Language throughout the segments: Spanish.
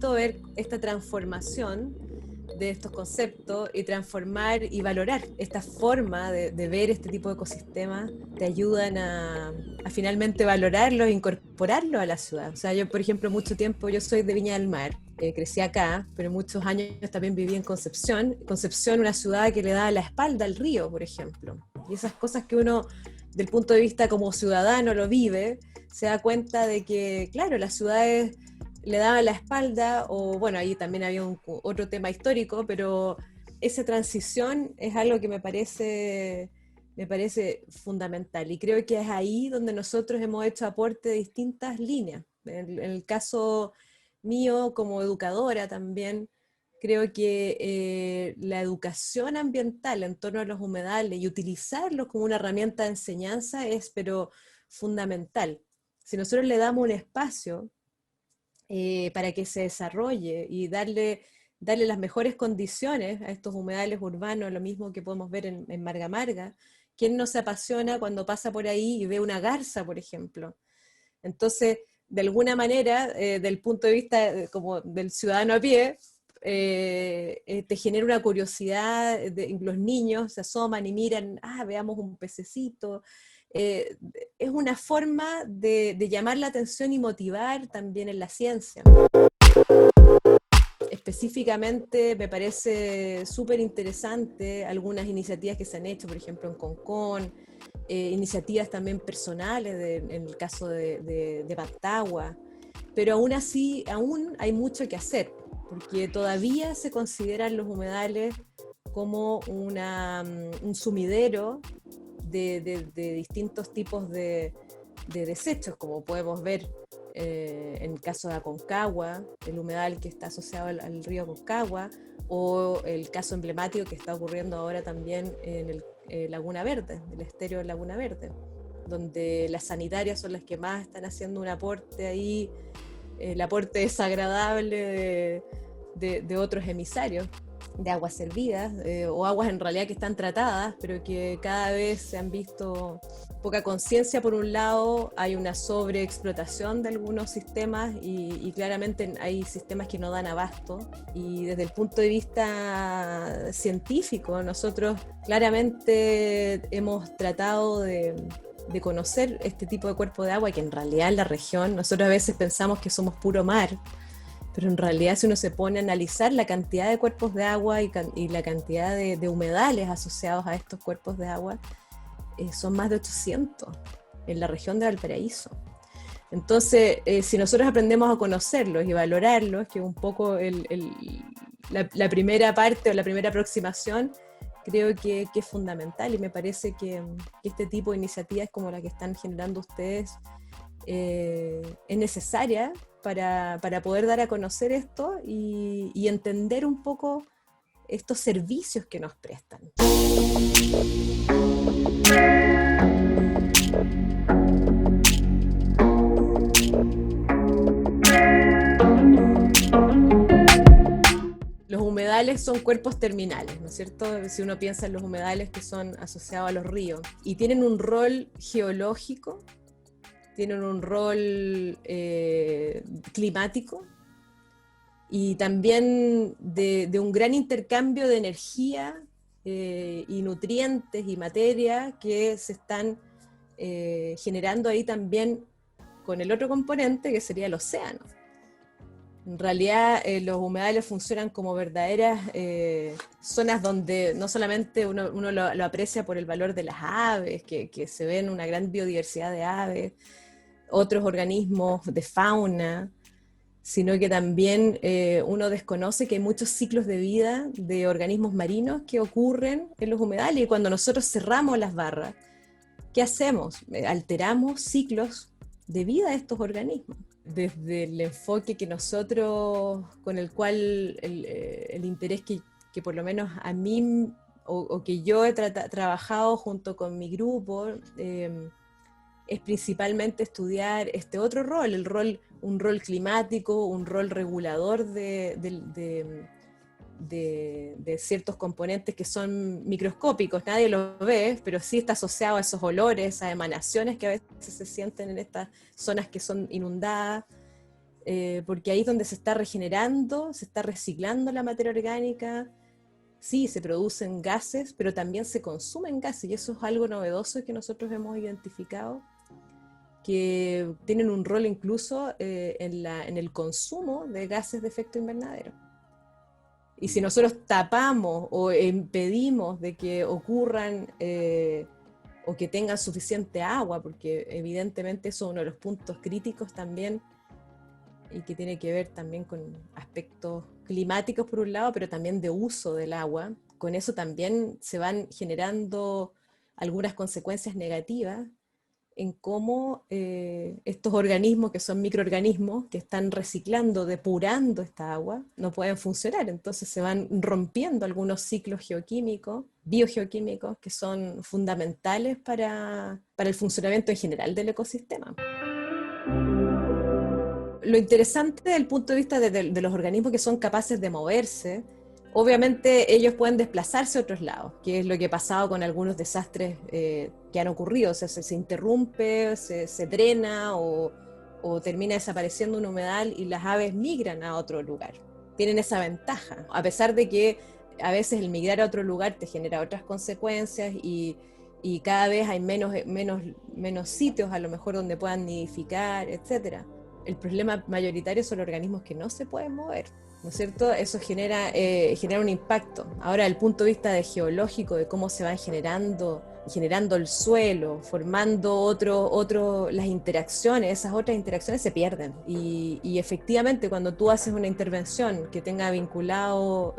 bonito ver esta transformación de estos conceptos y transformar y valorar esta forma de ver este tipo de ecosistemas. Te ayudan a finalmente valorarlo e incorporarlo a la ciudad. O sea, yo, por ejemplo, mucho tiempo, yo soy de Viña del Mar, crecí acá, pero muchos años también viví en Concepción. Concepción, una ciudad que le da la espalda al río, por ejemplo. Y esas cosas que uno, del punto de vista como ciudadano, lo vive, se da cuenta de que, claro, las ciudades le daban la espalda, o bueno, ahí también había otro tema histórico, pero esa transición es algo que me parece fundamental, y creo que es ahí donde nosotros hemos hecho aporte de distintas líneas. En el caso mío como educadora también, creo que la educación ambiental en torno a los humedales y utilizarlos como una herramienta de enseñanza es pero fundamental. Si nosotros le damos un espacio para que se desarrolle y darle las mejores condiciones a estos humedales urbanos, lo mismo que podemos ver en Marga Marga. ¿Quién no se apasiona cuando pasa por ahí y ve una garza, por ejemplo? Entonces, de alguna manera, del punto de vista como del ciudadano a pie, te genera una curiosidad, los niños se asoman y miran, veamos un pececito. Eh, es una forma de llamar la atención y motivar también en la ciencia. Específicamente me parece súper interesante algunas iniciativas que se han hecho, por ejemplo en Concón, iniciativas también personales en el caso de Pantagua, pero aún así, aún hay mucho que hacer, porque todavía se consideran los humedales como un sumidero de distintos tipos de desechos, como podemos ver en el caso de Aconcagua, el humedal que está asociado al río Aconcagua, o el caso emblemático que está ocurriendo ahora también en el Laguna Verde, el estero de Laguna Verde, donde las sanitarias son las que más están haciendo un aporte ahí, el aporte desagradable de otros emisarios de aguas servidas, o aguas en realidad que están tratadas, pero que cada vez se han visto poca conciencia. Por un lado, hay una sobreexplotación de algunos sistemas y claramente hay sistemas que no dan abasto. Y desde el punto de vista científico, nosotros claramente hemos tratado de conocer este tipo de cuerpo de agua, que en realidad en la región, nosotros a veces pensamos que somos puro mar, pero en realidad si uno se pone a analizar la cantidad de cuerpos de agua y la cantidad de humedales asociados a estos cuerpos de agua, son más de 800 en la región de Valparaíso. Entonces, si nosotros aprendemos a conocerlos y valorarlos, que es un poco la primera parte o la primera aproximación, creo que es fundamental, y me parece que este tipo de iniciativas como la que están generando ustedes es necesaria para poder dar a conocer esto y entender un poco estos servicios que nos prestan. Los humedales son cuerpos terminales, ¿no es cierto? Si uno piensa en los humedales que son asociados a los ríos, y tienen un rol geológico, tienen un rol climático, y también de un gran intercambio de energía y nutrientes y materia que se están generando ahí también con el otro componente que sería el océano. En realidad los humedales funcionan como verdaderas zonas donde no solamente uno lo aprecia por el valor de las aves, que se ven una gran biodiversidad de aves, otros organismos de fauna, sino que también uno desconoce que hay muchos ciclos de vida de organismos marinos que ocurren en los humedales, y cuando nosotros cerramos las barras, ¿qué hacemos? Alteramos ciclos de vida de estos organismos. Desde el enfoque que nosotros, con el cual el interés que por lo menos a mí, o que yo he trabajado junto con mi grupo, es principalmente estudiar este otro rol, un rol climático, un rol regulador de ciertos componentes que son microscópicos, nadie los ve, pero sí está asociado a esos olores, a emanaciones que a veces se sienten en estas zonas que son inundadas. porque ahí es donde se está regenerando, se está reciclando la materia orgánica. Sí, se producen gases, pero también se consumen gases, y eso es algo novedoso que nosotros hemos identificado, que tienen un rol incluso en el consumo de gases de efecto invernadero. Y si nosotros tapamos o impedimos de que ocurran o que tengan suficiente agua, porque evidentemente eso es uno de los puntos críticos también, y que tiene que ver también con aspectos climáticos por un lado, pero también de uso del agua. Con eso también se van generando algunas consecuencias negativas en cómo estos organismos, que son microorganismos, que están reciclando, depurando esta agua, no pueden funcionar. Entonces se van rompiendo algunos ciclos geoquímicos, biogeoquímicos, que son fundamentales para el funcionamiento en general del ecosistema. Lo interesante desde el punto de vista de los organismos que son capaces de moverse, obviamente ellos pueden desplazarse a otros lados, que es lo que ha pasado con algunos desastres que han ocurrido. O sea, se interrumpe, se drena o termina desapareciendo un humedal y las aves migran a otro lugar. Tienen esa ventaja, a pesar de que a veces el migrar a otro lugar te genera otras consecuencias y cada vez hay menos sitios a lo mejor donde puedan nidificar, etcétera. El problema mayoritario son los organismos que no se pueden mover, ¿no es cierto? Eso genera un impacto. Ahora, desde el punto de vista de geológico, de cómo se van generando el suelo, formando las interacciones, esas otras interacciones se pierden. Y efectivamente, cuando tú haces una intervención que tenga vinculado,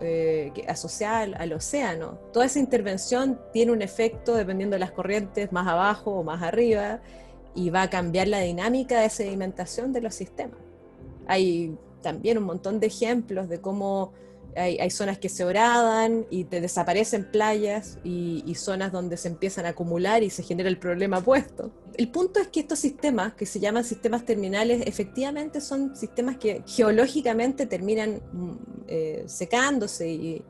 asociada al océano, toda esa intervención tiene un efecto dependiendo de las corrientes, más abajo o más arriba, y va a cambiar la dinámica de sedimentación de los sistemas. Hay también un montón de ejemplos de cómo hay zonas que se horadan y te desaparecen playas y zonas donde se empiezan a acumular y se genera el problema opuesto. El punto es que estos sistemas, que se llaman sistemas terminales, efectivamente son sistemas que geológicamente terminan secándose y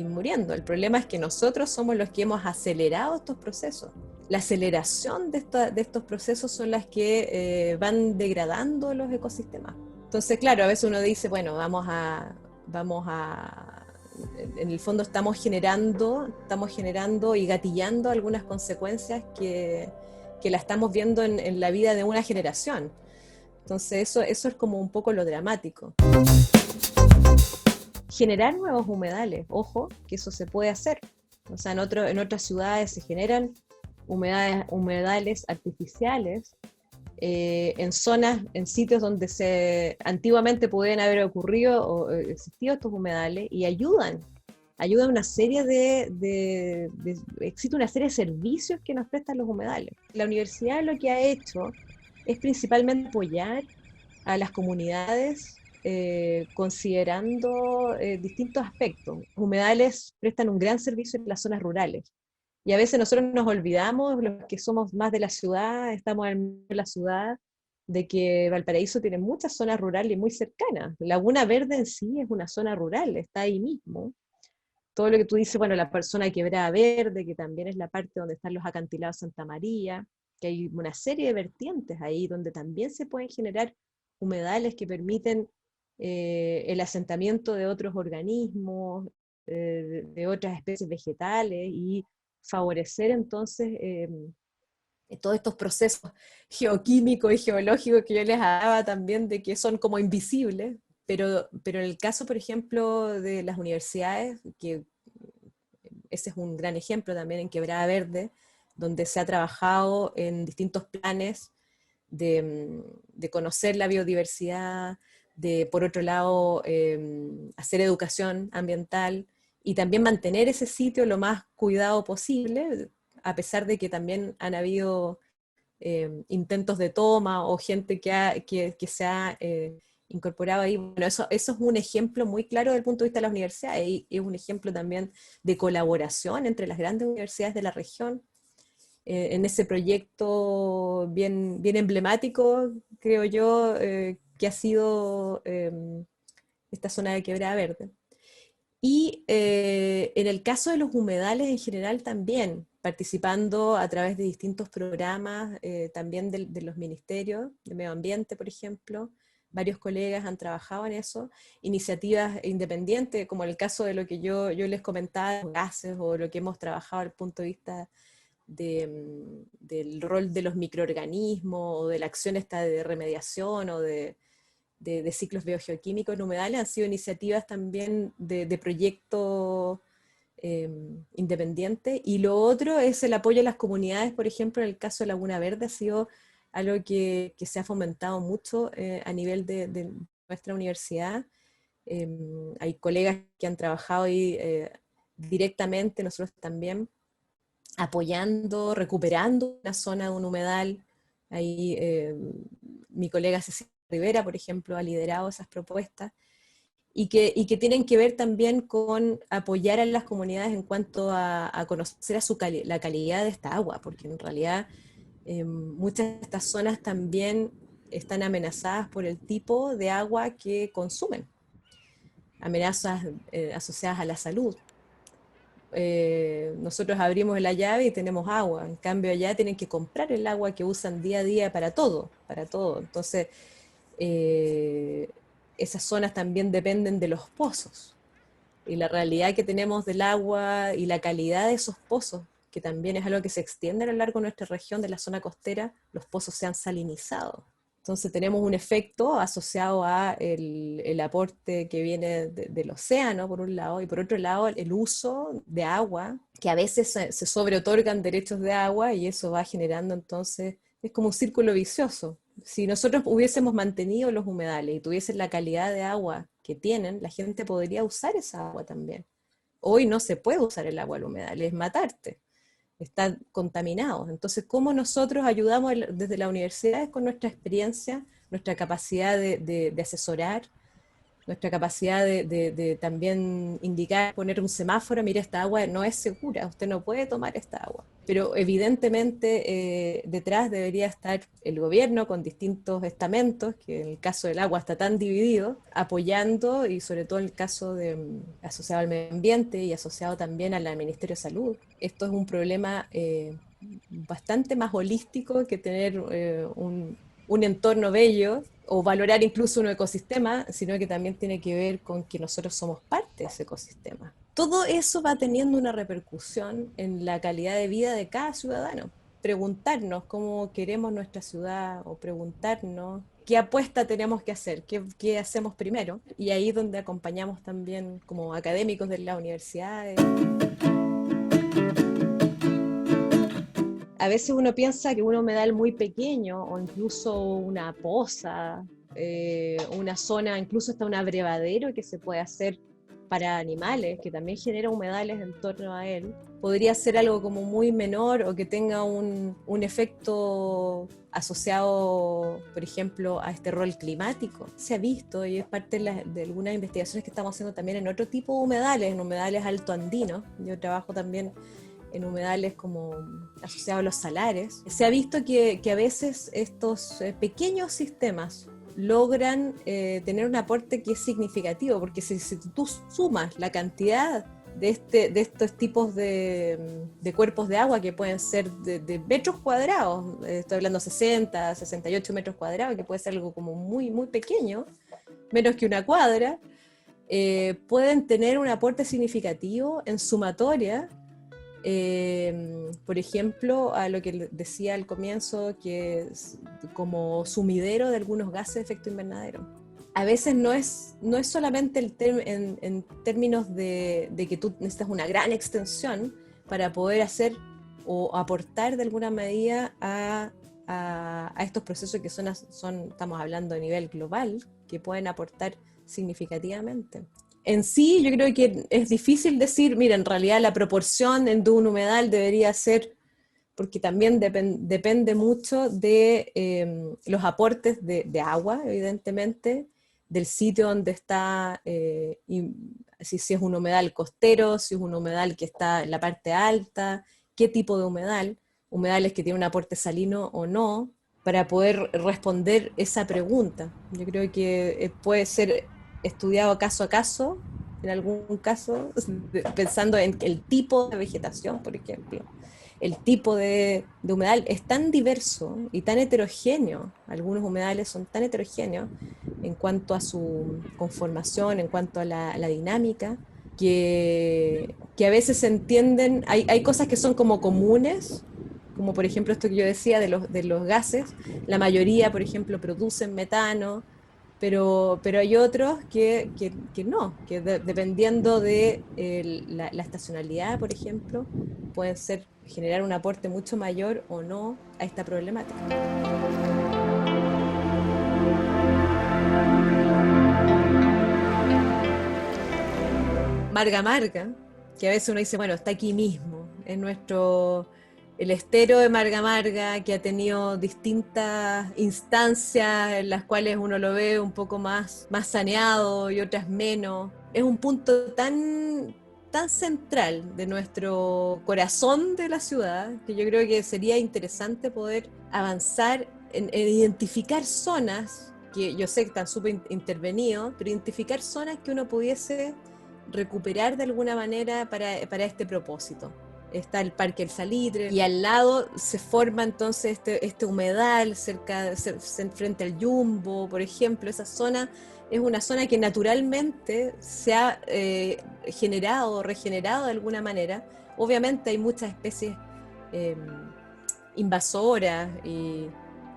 muriendo. El problema es que nosotros somos los que hemos acelerado estos procesos. La aceleración de estos procesos son las que van degradando los ecosistemas. Entonces, claro, a veces uno dice, bueno, en el fondo estamos generando y gatillando algunas consecuencias que la estamos viendo en la vida de una generación. Entonces, eso es como un poco lo dramático. Generar nuevos humedales, ojo, que eso se puede hacer. O sea, en otras ciudades se generan humedales artificiales en zonas, en sitios donde antiguamente podían haber ocurrido o existido estos humedales, y ayudan una serie existe una serie de servicios que nos prestan los humedales. La universidad lo que ha hecho es principalmente apoyar a las comunidades considerando distintos aspectos. Los humedales prestan un gran servicio en las zonas rurales. Y a veces nosotros nos olvidamos, los que somos más de la ciudad, estamos en la ciudad, de que Valparaíso tiene muchas zonas rurales muy cercanas. Laguna Verde en sí es una zona rural, está ahí mismo. Todo lo que tú dices, bueno, la persona de Quebrada Verde, que también es la parte donde están los acantilados Santa María, que hay una serie de vertientes ahí donde también se pueden generar humedales que permiten el asentamiento de otros organismos, de otras especies vegetales, y favorecer entonces todos estos procesos geoquímicos y geológicos que yo les hablaba también, de que son como invisibles, pero en el caso, por ejemplo, de las universidades, que ese es un gran ejemplo también en Quebrada Verde, donde se ha trabajado en distintos planes de conocer la biodiversidad, de, por otro lado, hacer educación ambiental y también mantener ese sitio lo más cuidado posible, a pesar de que también han habido intentos de toma o gente que se ha incorporado ahí. Bueno, eso es un ejemplo muy claro desde el punto de vista de las universidades, y es un ejemplo también de colaboración entre las grandes universidades de la región en ese proyecto bien emblemático, creo yo, que ha sido esta zona de Quebrada Verde. Y en el caso de los humedales en general también, participando a través de distintos programas, también de los ministerios de medio ambiente, por ejemplo, varios colegas han trabajado en eso, iniciativas independientes, como el caso de lo que yo les comentaba, los gases, o lo que hemos trabajado desde el punto de vista del rol de los microorganismos, o de la acción esta de remediación, o de ciclos biogeoquímicos en humedales, han sido iniciativas también de proyectos independientes. Y lo otro es el apoyo a las comunidades, por ejemplo, en el caso de Laguna Verde ha sido algo que se ha fomentado mucho a nivel de nuestra universidad. Hay colegas que han trabajado ahí directamente, nosotros también, apoyando, recuperando una zona de un humedal. Ahí mi colega Cecilia Rivera, por ejemplo, ha liderado esas propuestas, y que tienen que ver también con apoyar a las comunidades en cuanto a conocer la calidad de esta agua, porque en realidad muchas de estas zonas también están amenazadas por el tipo de agua que consumen, amenazas asociadas a la salud. Nosotros abrimos la llave y tenemos agua, en cambio allá tienen que comprar el agua que usan día a día para todo, para todo. Entonces, eh, esas zonas también dependen de los pozos, y la realidad que tenemos del agua y la calidad de esos pozos, que también es algo que se extiende a lo largo de nuestra región, de la zona costera, los pozos se han salinizado. Entonces tenemos un efecto asociado a el aporte que viene del océano, por un lado, y por otro lado el uso de agua, que a veces se sobreotorgan derechos de agua, y eso va generando entonces, es como un círculo vicioso. Si nosotros hubiésemos mantenido los humedales y tuviesen la calidad de agua que tienen, la gente podría usar esa agua también. Hoy no se puede usar el agua al humedal, es matarte, están contaminados. Entonces, ¿cómo nosotros ayudamos desde la universidad con nuestra experiencia, nuestra capacidad de asesorar, nuestra capacidad de también indicar, poner un semáforo? Mire, esta agua no es segura, usted no puede tomar esta agua. Pero evidentemente detrás debería estar el gobierno con distintos estamentos, que en el caso del agua está tan dividido, apoyando, y sobre todo en el caso asociado al medio ambiente y asociado también al Ministerio de Salud. Esto es un problema bastante más holístico que tener un entorno bello, o valorar incluso un ecosistema, sino que también tiene que ver con que nosotros somos parte de ese ecosistema. Todo eso va teniendo una repercusión en la calidad de vida de cada ciudadano. Preguntarnos cómo queremos nuestra ciudad, o preguntarnos qué apuesta tenemos que hacer, qué hacemos primero, y ahí es donde acompañamos también como académicos de la universidad. A veces uno piensa que un humedal muy pequeño, o incluso una poza, una zona, incluso hasta un abrevadero que se puede hacer para animales, que también genera humedales en torno a él, podría ser algo como muy menor, o que tenga un efecto asociado, por ejemplo, a este rol climático. Se ha visto, y es parte de algunas investigaciones que estamos haciendo también en otro tipo de humedales, en humedales altoandinos. Yo trabajo también en humedales como asociados a los salares. Se ha visto que a veces estos pequeños sistemas logran tener un aporte que es significativo, porque si tú sumas la cantidad de estos tipos de cuerpos de agua, que pueden ser de metros cuadrados, estoy hablando 60, 68 metros cuadrados, que puede ser algo como muy, muy pequeño, menos que una cuadra, pueden tener un aporte significativo en sumatoria. Por ejemplo, a lo que decía al comienzo, que es como sumidero de algunos gases de efecto invernadero. A veces no es solamente en términos de que tú necesitas una gran extensión para poder hacer o aportar de alguna medida a estos procesos que estamos hablando a nivel global, que pueden aportar significativamente. En sí, yo creo que es difícil decir, mira, en realidad la proporción de un humedal debería ser, porque también depende mucho de los aportes de agua, evidentemente, del sitio donde está, si es un humedal costero, si es un humedal que está en la parte alta, qué tipo de humedales que tienen un aporte salino o no, para poder responder esa pregunta. Yo creo que puede ser estudiado caso a caso, en algún caso, pensando en el tipo de vegetación, por ejemplo, el tipo de humedal es tan diverso y tan heterogéneo, algunos humedales son tan heterogéneos en cuanto a su conformación, en cuanto a la dinámica, que a veces se entienden, hay cosas que son como comunes, como por ejemplo esto que yo decía de los gases, la mayoría, por ejemplo, producen metano, pero hay otros que no, que dependiendo de la estacionalidad, por ejemplo, pueden generar un aporte mucho mayor o no a esta problemática. Marga Marga, que a veces uno dice, bueno, está aquí mismo, es el estero de Marga Marga, que ha tenido distintas instancias en las cuales uno lo ve un poco más saneado y otras menos. Es un punto tan central de nuestro corazón de la ciudad, que yo creo que sería interesante poder avanzar en identificar zonas, que yo sé que están súper intervenidos, pero identificar zonas que uno pudiese recuperar de alguna manera para este propósito. Está el Parque El Salitre y al lado se forma entonces este humedal frente al Jumbo, por ejemplo. Esa zona es una zona que naturalmente se ha generado, regenerado de alguna manera. Obviamente hay muchas especies eh, invasoras,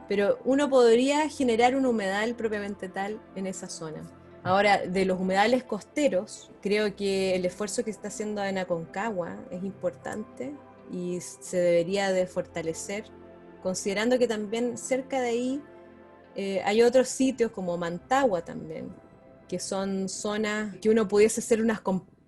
pero uno podría generar un humedal propiamente tal en esa zona. Ahora, de los humedales costeros, creo que el esfuerzo que está haciendo en Aconcagua es importante y se debería de fortalecer, considerando que también cerca de ahí hay otros sitios como Mantagua también, que son zonas que uno pudiese hacer unas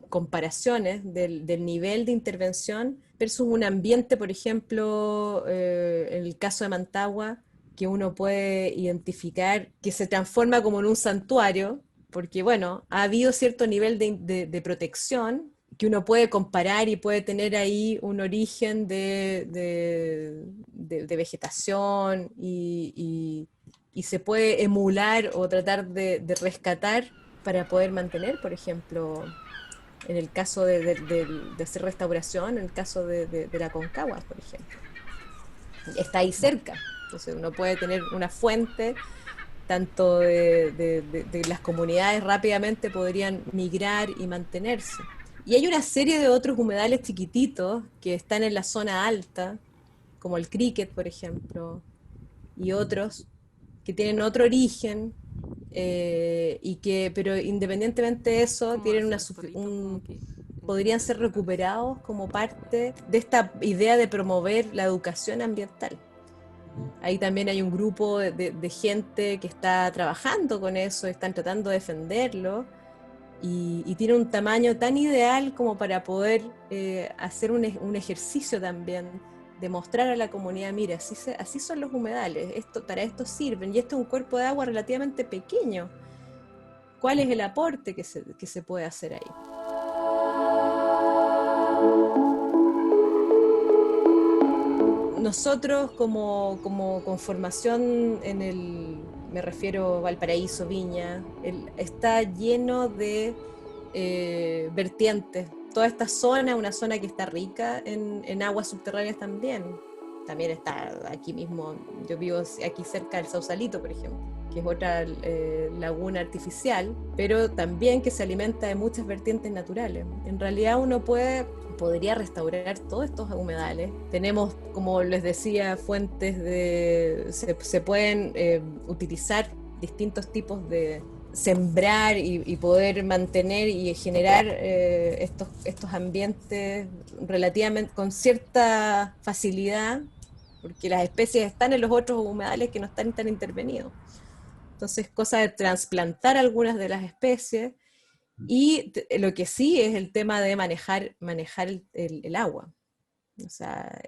comparaciones del nivel de intervención versus un ambiente, por ejemplo, en el caso de Mantagua, que uno puede identificar que se transforma como en un santuario, porque bueno, ha habido cierto nivel de protección que uno puede comparar y puede tener ahí un origen de vegetación y se puede emular o tratar de rescatar para poder mantener, por ejemplo, en el caso de hacer restauración, en el caso de la Concagua, por ejemplo. Está ahí cerca, entonces uno puede tener una fuente, tanto de las comunidades rápidamente podrían migrar y mantenerse. Y hay una serie de otros humedales chiquititos que están en la zona alta, como el Cricket, por ejemplo, y otros que tienen otro origen, pero independientemente de eso, tienen podrían ser recuperados como parte de esta idea de promover la educación ambiental. Ahí también hay un grupo de gente que está trabajando con eso, están tratando de defenderlo, y tiene un tamaño tan ideal como para poder hacer un ejercicio también, de mostrar a la comunidad, mira, así son los humedales, para esto sirven, y esto es un cuerpo de agua relativamente pequeño. ¿Cuál es el aporte que se puede hacer ahí? Nosotros como conformación me refiero a Valparaíso, Viña, está lleno de vertientes. Toda esta zona es una zona que está rica en aguas subterráneas también. También está aquí mismo, yo vivo aquí cerca del Sausalito, por ejemplo, que es otra laguna artificial, pero también que se alimenta de muchas vertientes naturales. En realidad uno podría restaurar todos estos humedales. Tenemos, como les decía, se pueden utilizar distintos tipos de sembrar y poder mantener y generar estos ambientes relativamente con cierta facilidad, porque las especies están en los otros humedales que no están tan intervenidos. Entonces, cosa de trasplantar algunas de las especies, y lo que sí es el tema de manejar el agua. O sea,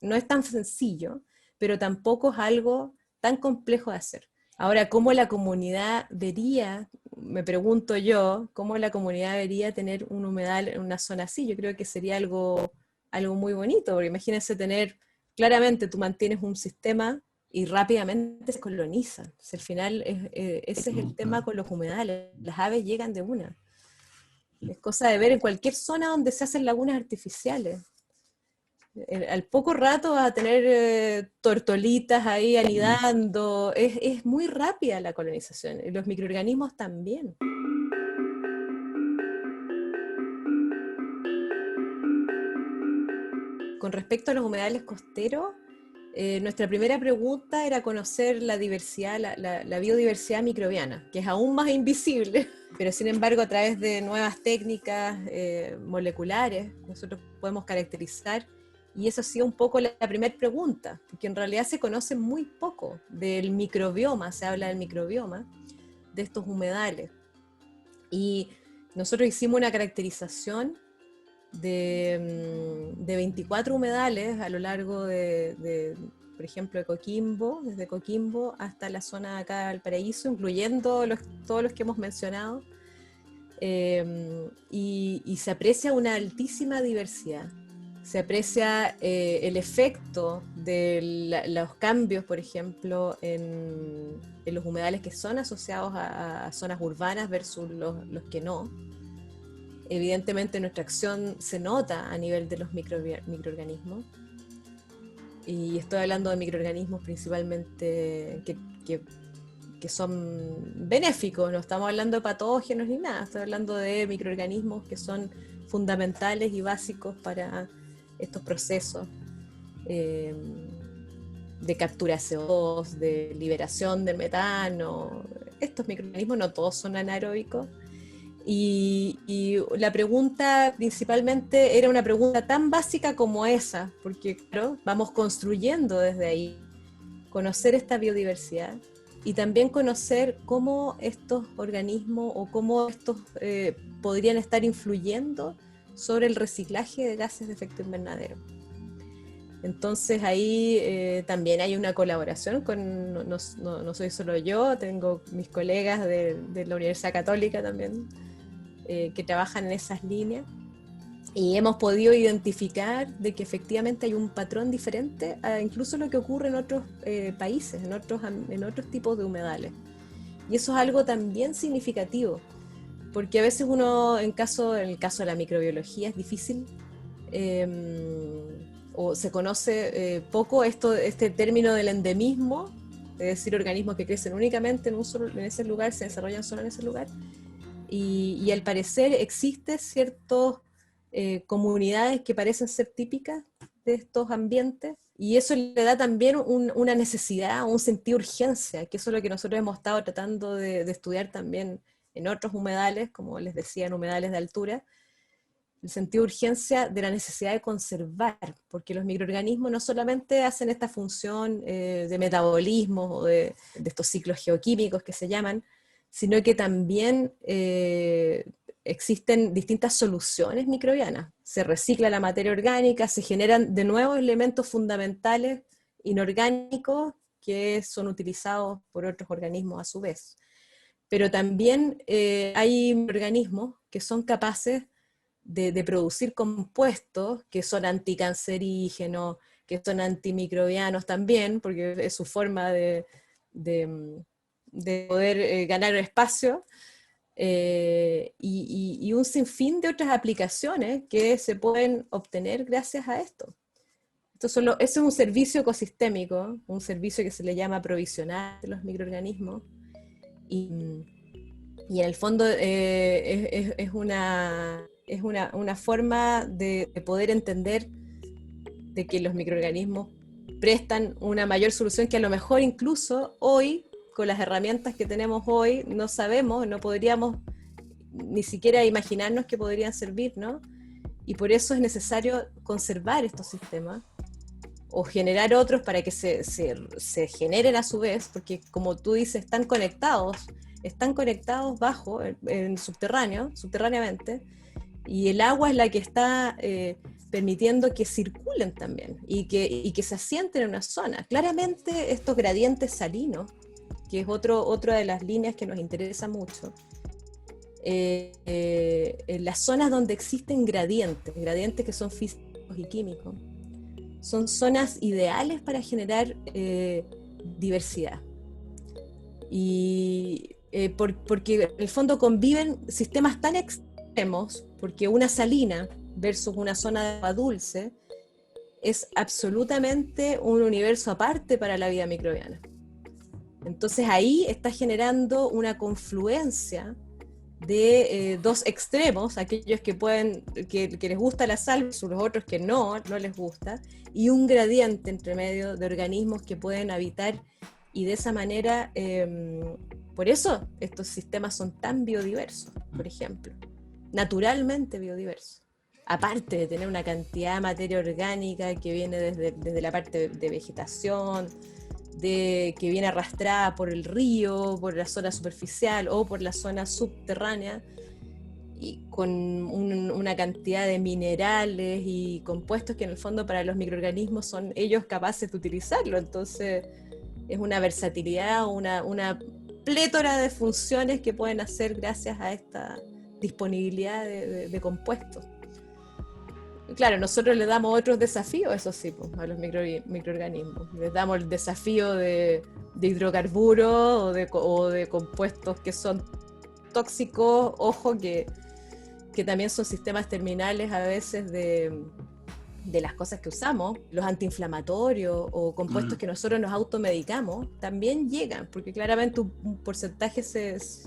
no es tan sencillo, pero tampoco es algo tan complejo de hacer. Ahora, ¿cómo la comunidad vería, me pregunto yo, cómo la comunidad vería tener un humedal en una zona así? Yo creo que sería algo muy bonito, porque imagínense claramente tú mantienes un sistema y rápidamente se coloniza. O sea, al final ese es el tema con los humedales, las aves llegan de una. Es cosa de ver en cualquier zona donde se hacen lagunas artificiales. Al poco rato vas a tener tortolitas ahí anidando. Es muy rápida la colonización, y los microorganismos también. Con respecto a los humedales costeros, nuestra primera pregunta era conocer la diversidad, la biodiversidad microbiana, que es aún más invisible, pero sin embargo a través de nuevas técnicas moleculares nosotros podemos caracterizar, y eso ha sido un poco la primera pregunta, porque en realidad se conoce muy poco del microbioma, se habla del microbioma de estos humedales, y nosotros hicimos una caracterización de 24 humedales a lo largo por ejemplo, de Coquimbo, desde Coquimbo hasta la zona de acá de Valparaíso, incluyendo todos los que hemos mencionado, y se aprecia una altísima diversidad. Se aprecia el efecto de los cambios, por ejemplo, en los humedales que son asociados a zonas urbanas versus los que no. Evidentemente nuestra acción se nota a nivel de los microorganismos, y estoy hablando de microorganismos principalmente que son benéficos, no estamos hablando de patógenos ni nada, estoy hablando de microorganismos que son fundamentales y básicos para estos procesos de captura de CO2, de liberación de metano. Estos microorganismos no todos son anaeróbicos. Y la pregunta principalmente era una pregunta tan básica como esa, porque claro, vamos construyendo desde ahí, conocer esta biodiversidad y también conocer cómo estos organismos o cómo estos podrían estar influyendo sobre el reciclaje de gases de efecto invernadero. Entonces ahí también hay una colaboración no soy solo yo, tengo mis colegas de la Universidad Católica también, que trabajan en esas líneas, y hemos podido identificar de que efectivamente hay un patrón diferente a incluso lo que ocurre en otros países, en otros tipos de humedales. Y eso es algo también significativo, porque a veces uno, en el caso de la microbiología, es difícil o se conoce poco este término del endemismo, es decir, organismos que crecen únicamente en ese lugar, se desarrollan solo en ese lugar. Y al parecer existen ciertas comunidades que parecen ser típicas de estos ambientes, y eso le da también una necesidad, un sentido de urgencia, que eso es lo que nosotros hemos estado tratando de estudiar también en otros humedales, como les decía, en humedales de altura, el sentido de urgencia de la necesidad de conservar, porque los microorganismos no solamente hacen esta función de metabolismo o de estos ciclos geoquímicos que se llaman, sino que también existen distintas soluciones microbianas. Se recicla la materia orgánica, se generan de nuevo elementos fundamentales inorgánicos que son utilizados por otros organismos a su vez. Pero también hay organismos que son capaces de producir compuestos que son anticancerígenos, que son antimicrobianos también, porque es su forma de poder ganar espacio, y un sinfín de otras aplicaciones que se pueden obtener gracias a esto. Eso es un servicio ecosistémico, un servicio que se le llama provisional de los microorganismos, y en el fondo es una forma de poder entender de que los microorganismos prestan una mayor solución que a lo mejor incluso hoy, con las herramientas que tenemos hoy, no sabemos, no podríamos ni siquiera imaginarnos que podrían servir, ¿no? Y por eso es necesario conservar estos sistemas o generar otros para que se generen a su vez, porque como tú dices, están conectados subterráneamente, y el agua es la que está permitiendo que circulen también y que se asienten en una zona. Claramente estos gradientes salinos, que es otra de las líneas que nos interesa mucho, en las zonas donde existen gradientes que son físicos y químicos, son zonas ideales para generar diversidad. Y porque en el fondo conviven sistemas tan extremos, porque una salina versus una zona de agua dulce es absolutamente un universo aparte para la vida microbiana. Entonces ahí está generando una confluencia de dos extremos, aquellos que les gusta la sal, versus los otros que no les gusta, y un gradiente entre medio de organismos que pueden habitar, y de esa manera, por eso estos sistemas son tan biodiversos, por ejemplo, naturalmente biodiversos. Aparte de tener una cantidad de materia orgánica que viene desde la parte de vegetación, que viene arrastrada por el río, por la zona superficial o por la zona subterránea, y con una cantidad de minerales y compuestos que en el fondo para los microorganismos son ellos capaces de utilizarlo. Entonces es una versatilidad, una plétora de funciones que pueden hacer gracias a esta disponibilidad de compuestos. Claro, nosotros le damos otros desafíos, eso sí, pues, a los microorganismos. Les damos el desafío de hidrocarburos o de compuestos que son tóxicos, ojo, que también son sistemas terminales a veces de las cosas que usamos, los antiinflamatorios o compuestos que nosotros nos automedicamos, también llegan, porque claramente un porcentaje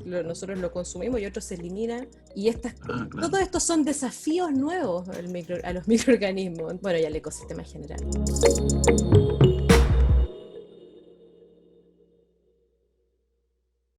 nosotros lo consumimos y otro se elimina. Y claro. Todos estos son desafíos nuevos a los microorganismos, bueno, y al ecosistema en general.